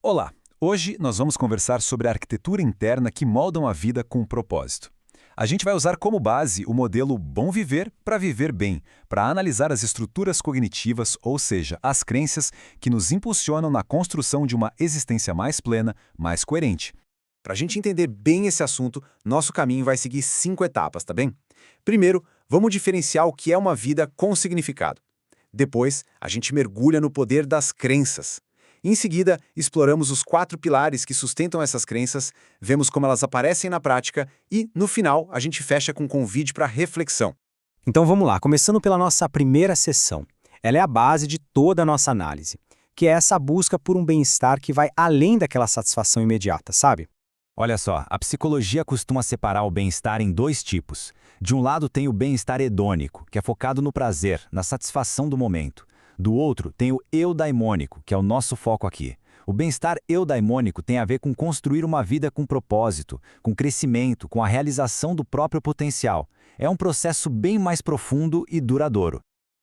Olá! Hoje nós vamos conversar sobre a arquitetura interna que moldam a vida com propósito. A gente vai usar como base o modelo Bom Viver para viver bem, para analisar as estruturas cognitivas, ou seja, as crenças que nos impulsionam na construção de uma existência mais plena, mais coerente. Para a gente entender bem esse assunto, nosso caminho vai seguir 5 etapas, tá bem? Primeiro, vamos diferenciar o que é uma vida com significado. Depois, a gente mergulha no poder das crenças. Em seguida, exploramos os 4 pilares que sustentam essas crenças, vemos como elas aparecem na prática e, no final, a gente fecha com um convite para reflexão. Então vamos lá, começando pela nossa primeira sessão. Ela é a base de toda a nossa análise, que é essa busca por um bem-estar que vai além daquela satisfação imediata, sabe? Olha só, a psicologia costuma separar o bem-estar em dois tipos. De um lado tem o bem-estar hedônico, que é focado no prazer, na satisfação do momento. Do outro tem o eudaimônico, que é o nosso foco aqui. O bem-estar eudaimônico tem a ver com construir uma vida com propósito, com crescimento, com a realização do próprio potencial. É um processo bem mais profundo e duradouro.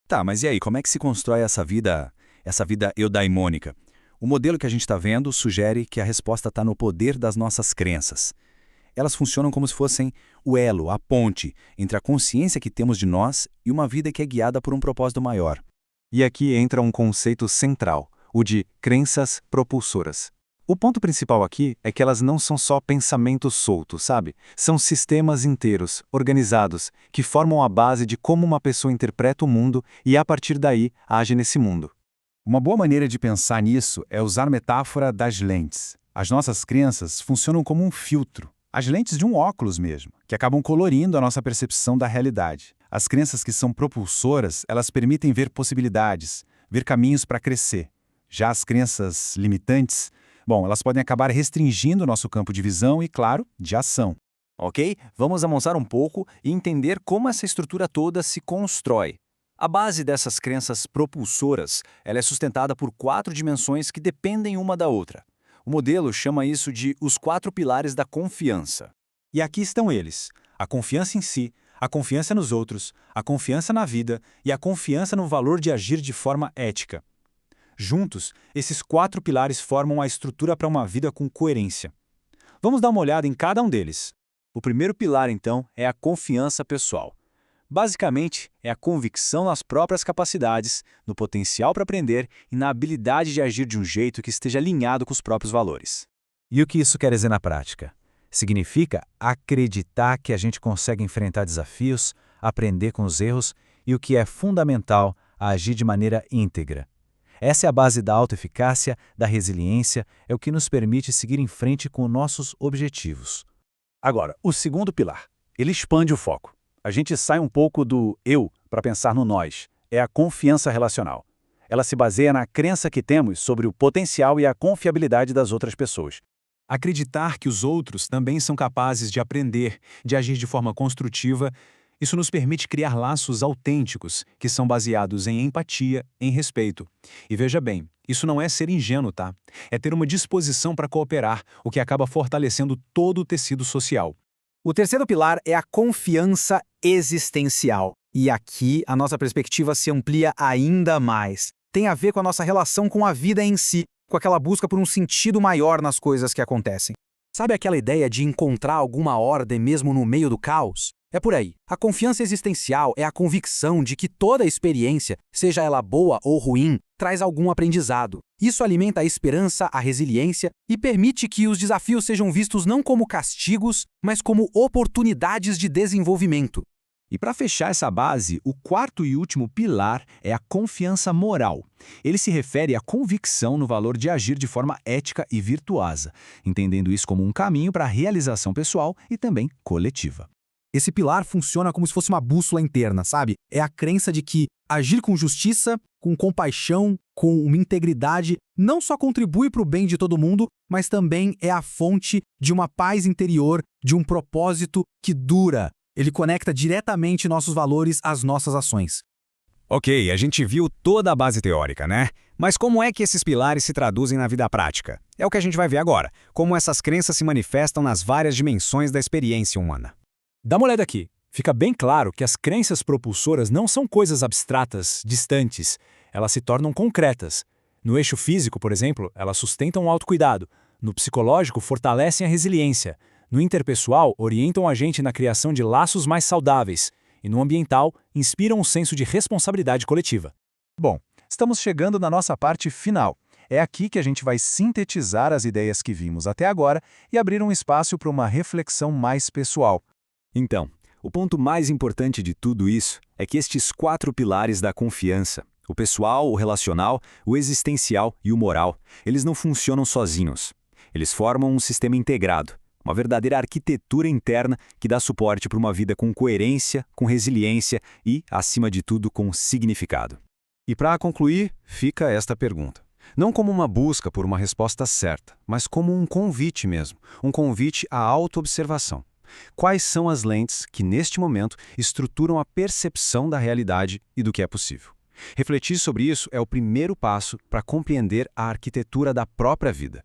Tá, mas e aí, como é que se constrói essa vida eudaimônica? O modelo que a gente está vendo sugere que a resposta está no poder das nossas crenças. Elas funcionam como se fossem o elo, a ponte, entre a consciência que temos de nós e uma vida que é guiada por um propósito maior. E aqui entra um conceito central, o de crenças propulsoras. O ponto principal aqui é que elas não são só pensamentos soltos, sabe? São sistemas inteiros, organizados, que formam a base de como uma pessoa interpreta o mundo e, a partir daí, age nesse mundo. Uma boa maneira de pensar nisso é usar a metáfora das lentes. As nossas crenças funcionam como um filtro, as lentes de um óculos mesmo, que acabam colorindo a nossa percepção da realidade. As crenças que são propulsoras, elas permitem ver possibilidades, ver caminhos para crescer. Já as crenças limitantes, elas podem acabar restringindo o nosso campo de visão e, claro, de ação. Ok? Vamos avançar um pouco e entender como essa estrutura toda se constrói. A base dessas crenças propulsoras, ela é sustentada por 4 dimensões que dependem uma da outra. O modelo chama isso de os 4 pilares da confiança. E aqui estão eles: a confiança em si, a confiança nos outros, a confiança na vida e a confiança no valor de agir de forma ética. Juntos, esses 4 pilares formam a estrutura para uma vida com coerência. Vamos dar uma olhada em cada um deles. O primeiro pilar, então, é a confiança pessoal. Basicamente, é a convicção nas próprias capacidades, no potencial para aprender e na habilidade de agir de um jeito que esteja alinhado com os próprios valores. E o que isso quer dizer na prática? Significa acreditar que a gente consegue enfrentar desafios, aprender com os erros e, o que é fundamental, agir de maneira íntegra. Essa é a base da autoeficácia, da resiliência, é o que nos permite seguir em frente com nossos objetivos. Agora, o segundo pilar. Ele expande o foco. A gente sai um pouco do eu para pensar no nós. É a confiança relacional. Ela se baseia na crença que temos sobre o potencial e a confiabilidade das outras pessoas. Acreditar que os outros também são capazes de aprender, de agir de forma construtiva, isso nos permite criar laços autênticos, que são baseados em empatia, em respeito. E veja bem, isso não é ser ingênuo, tá? É ter uma disposição para cooperar, o que acaba fortalecendo todo o tecido social. O terceiro pilar é a confiança existencial. E aqui a nossa perspectiva se amplia ainda mais. Tem a ver com a nossa relação com a vida em si, com aquela busca por um sentido maior nas coisas que acontecem. Sabe aquela ideia de encontrar alguma ordem mesmo no meio do caos? É por aí. A confiança existencial é a convicção de que toda experiência, seja ela boa ou ruim, traz algum aprendizado. Isso alimenta a esperança, a resiliência e permite que os desafios sejam vistos não como castigos, mas como oportunidades de desenvolvimento. E para fechar essa base, o quarto e último pilar é a confiança moral. Ele se refere à convicção no valor de agir de forma ética e virtuosa, entendendo isso como um caminho para a realização pessoal e também coletiva. Esse pilar funciona como se fosse uma bússola interna, sabe? É a crença de que agir com justiça, com compaixão, com uma integridade, não só contribui para o bem de todo mundo, mas também é a fonte de uma paz interior, de um propósito que dura. Ele conecta diretamente nossos valores às nossas ações. Ok, a gente viu toda a base teórica, né? Mas como é que esses pilares se traduzem na vida prática? É o que a gente vai ver agora, como essas crenças se manifestam nas várias dimensões da experiência humana. Dá uma olhada aqui. Fica bem claro que as crenças propulsoras não são coisas abstratas, distantes. Elas se tornam concretas. No eixo físico, por exemplo, elas sustentam o autocuidado. No psicológico, fortalecem a resiliência. No interpessoal, orientam a gente na criação de laços mais saudáveis. E no ambiental, inspiram um senso de responsabilidade coletiva. Bom, estamos chegando na nossa parte final. É aqui que a gente vai sintetizar as ideias que vimos até agora e abrir um espaço para uma reflexão mais pessoal. Então, o ponto mais importante de tudo isso é que estes 4 pilares da confiança, o pessoal, o relacional, o existencial e o moral, eles não funcionam sozinhos. Eles formam um sistema integrado, uma verdadeira arquitetura interna que dá suporte para uma vida com coerência, com resiliência e, acima de tudo, com significado. E para concluir, fica esta pergunta. Não como uma busca por uma resposta certa, mas como um convite mesmo, um convite à autoobservação. Quais são as lentes que, neste momento, estruturam a percepção da realidade e do que é possível? Refletir sobre isso é o primeiro passo para compreender a arquitetura da própria vida.